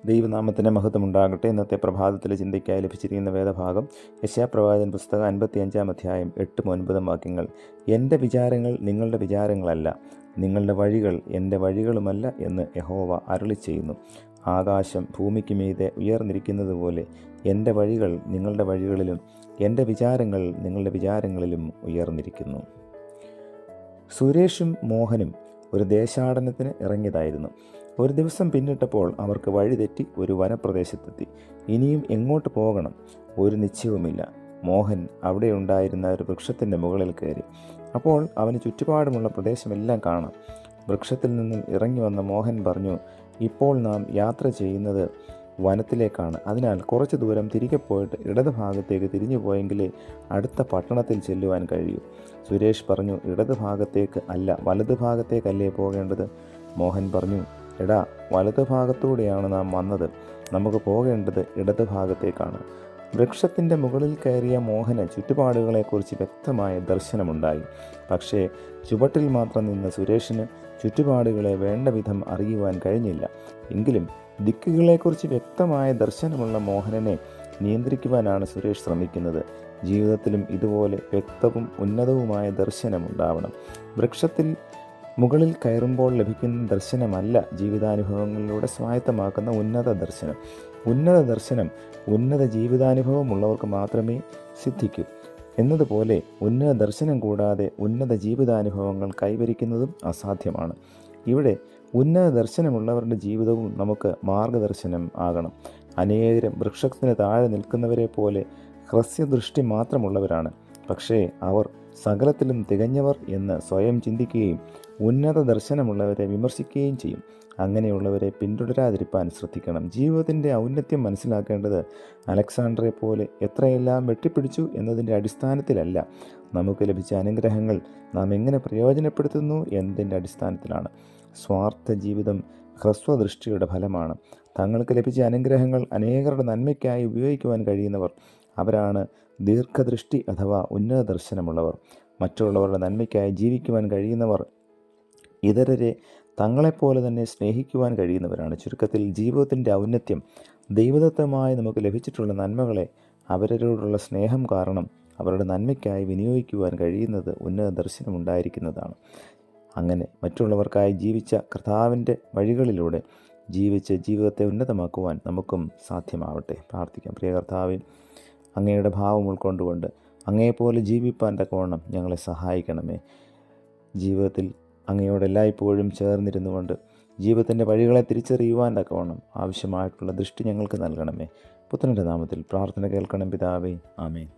ദൈവനാമത്തിൻ്റെ മഹത്വമുണ്ടാകട്ടെ. ഇന്നത്തെ പ്രഭാതത്തിലെ ചിന്തയ്ക്കായി ലഭിച്ചിരിക്കുന്ന വേദഭാഗം യെശയ്യാപ്രവാചകൻ പുസ്തകം 55-ാം അധ്യായം 8-9 വാക്യങ്ങൾ. എൻ്റെ വിചാരങ്ങൾ നിങ്ങളുടെ വിചാരങ്ങളല്ല, നിങ്ങളുടെ വഴികൾ എൻ്റെ വഴികളുമല്ല എന്ന് യഹോവ അരുളിച്ചെയ്യുന്നു. ആകാശം ഭൂമിക്ക് മീതെ ഉയർന്നിരിക്കുന്നത് പോലെ എൻ്റെ വഴികൾ നിങ്ങളുടെ വഴികളിലും എൻ്റെ വിചാരങ്ങൾ നിങ്ങളുടെ വിചാരങ്ങളിലും ഉയർന്നിരിക്കുന്നു. സുരേഷും മോഹനും ഒരു ദേശാടനത്തിന് ഇറങ്ങിയതായിരുന്നു. ഒരു ദിവസം പിന്നിട്ടപ്പോൾ അവർക്ക് വഴിതെറ്റി ഒരു വനപ്രദേശത്തെത്തി. ഇനിയും എങ്ങോട്ട് പോകണം ഒരു നിശ്ചയവുമില്ല. മോഹൻ അവിടെ ഉണ്ടായിരുന്ന ഒരു വൃക്ഷത്തിൻ്റെ മുകളിൽ കയറി. അപ്പോൾ അവന് ചുറ്റുപാടുമുള്ള പ്രദേശമെല്ലാം കാണാം. വൃക്ഷത്തിൽ നിന്നും ഇറങ്ങി വന്ന മോഹൻ പറഞ്ഞു, ഇപ്പോൾ നാം യാത്ര ചെയ്യുന്നത് വനത്തിലേക്കാണ്. അതിനാൽ കുറച്ച് ദൂരം തിരികെ പോയിട്ട് ഇടത് ഭാഗത്തേക്ക് തിരിഞ്ഞു പോയെങ്കിലേ അടുത്ത പട്ടണത്തിൽ ചെല്ലുവാൻ കഴിയൂ. സുരേഷ് പറഞ്ഞു, ഇടത് ഭാഗത്തേക്ക് അല്ല, വലത് ഭാഗത്തേക്കല്ലേ പോകേണ്ടത്? മോഹൻ പറഞ്ഞു, എടാ, വലത് ഭാഗത്തൂടെയാണ് നാം വന്നത്, നമുക്ക് പോകേണ്ടത് ഇടത് ഭാഗത്തേക്കാണ്. വൃക്ഷത്തിൻ്റെ മുകളിൽ കയറിയ മോഹന് ചുറ്റുപാടുകളെക്കുറിച്ച് വ്യക്തമായ ദർശനമുണ്ടായി. പക്ഷേ ചുവട്ടിൽ മാത്രം നിന്ന സുരേഷിന് ചുറ്റുപാടുകളെ വേണ്ട വിധം അറിയുവാൻ കഴിഞ്ഞില്ല. എങ്കിലും ദിക്കുകളെക്കുറിച്ച് വ്യക്തമായ ദർശനമുള്ള മോഹനനെ നിയന്ത്രിക്കുവാനാണ് സുരേഷ് ശ്രമിക്കുന്നത്. ജീവിതത്തിലും ഇതുപോലെ വ്യക്തവും ഉന്നതവുമായ ദർശനമുണ്ടാവണം. വൃക്ഷത്തിൽ മുകളിൽ കയറുമ്പോൾ ലഭിക്കുന്ന ദർശനമല്ല ജീവിതാനുഭവങ്ങളിലൂടെ സ്വായത്തമാക്കുന്ന ഉന്നത ദർശനം. ഉന്നത ജീവിതാനുഭവമുള്ളവർക്ക് മാത്രമേ സിദ്ധിക്കൂ. എന്നതുപോലെ ഉന്നത ദർശനം കൂടാതെ ഉന്നത ജീവിതാനുഭവങ്ങൾ കൈവരിക്കുന്നതും അസാധ്യമാണ്. ഇവിടെ ഉന്നത ദർശനമുള്ളവരുടെ ജീവിതവും നമുക്ക് മാർഗദർശനം ആകണം. അനേകം വൃക്ഷത്തിന് താഴെ നിൽക്കുന്നവരെ പോലെ ഹ്രസ്വദൃഷ്ടി മാത്രമുള്ളവരാണ്. പക്ഷേ അവർ സകലത്തിലും തികഞ്ഞവർ എന്ന് സ്വയം ചിന്തിക്കുകയും ഉന്നത ദർശനമുള്ളവരെ വിമർശിക്കുകയും ചെയ്യും. അങ്ങനെയുള്ളവരെ പിന്തുടരാതിരിക്കാൻ ശ്രദ്ധിക്കണം. ജീവിതത്തിൻ്റെ ഔന്നത്യം മനസ്സിലാക്കേണ്ടത് അലക്സാണ്ടറെ പോലെ എത്രയെല്ലാം വെട്ടിപ്പിടിച്ചു എന്നതിൻ്റെ അടിസ്ഥാനത്തിലല്ല, നമുക്ക് ലഭിച്ച അനുഗ്രഹങ്ങൾ നാം എങ്ങനെ പ്രയോജനപ്പെടുത്തുന്നു എന്നതിൻ്റെ അടിസ്ഥാനത്തിലാണ്. സ്വാർത്ഥ ജീവിതം ഹ്രസ്വദൃഷ്ടിയുടെ ഫലമാണ്. തങ്ങൾക്ക് ലഭിച്ച അനുഗ്രഹങ്ങൾ അനേകരുടെ നന്മയ്ക്കായി ഉപയോഗിക്കുവാൻ കഴിയുന്നവർ അവരാണ് ദീർഘദൃഷ്ടി അഥവാ ഉന്നത ദർശനമുള്ളവർ. മറ്റുള്ളവരുടെ നന്മയ്ക്കായി ജീവിക്കുവാൻ കഴിയുന്നവർ ഇതരരെ തങ്ങളെപ്പോലെ തന്നെ സ്നേഹിക്കുവാൻ കഴിയുന്നവരാണ്. ചുരുക്കത്തിൽ ജീവിതത്തിൻ്റെ ഔന്നത്യം ദൈവദത്തമായി നമുക്ക് ലഭിച്ചിട്ടുള്ള നന്മകളെ അവരോടുള്ള സ്നേഹം കാരണം അവരുടെ നന്മയ്ക്കായി വിനിയോഗിക്കുവാൻ കഴിയുന്നത് ഉന്നത ദർശനമുണ്ടായിരിക്കുന്നതാണ്. അങ്ങനെ മറ്റുള്ളവർക്കായി ജീവിച്ച കർത്താവിൻ്റെ വഴികളിലൂടെ ജീവിച്ച് ജീവിതത്തെ ഉന്നതമാക്കുവാൻ നമുക്കും സാധ്യമാവട്ടെ. പ്രാർത്ഥിക്കാം. പ്രിയ കർത്താവേ, അങ്ങയുടെ ഭാവം ഉൾക്കൊണ്ടുകൊണ്ട് അങ്ങയെപ്പോലെ ജീവിപ്പാൻ തക്കവണ്ണം ഞങ്ങളെ സഹായിക്കണമേ. ജീവിതത്തിൽ അങ്ങയോട് എല്ലായ്പ്പോഴും ചേർന്നിരുന്നു കൊണ്ട് ജീവിതത്തിൻ്റെ വഴികളെ തിരിച്ചറിയുവാൻ തക്കവണ്ണം ആവശ്യമായിട്ടുള്ള ദൃഷ്ടി ഞങ്ങൾക്ക് നൽകണമേ. പുത്രൻ്റെ നാമത്തിൽ പ്രാർത്ഥന കേൾക്കണം പിതാവേ. ആമേൻ.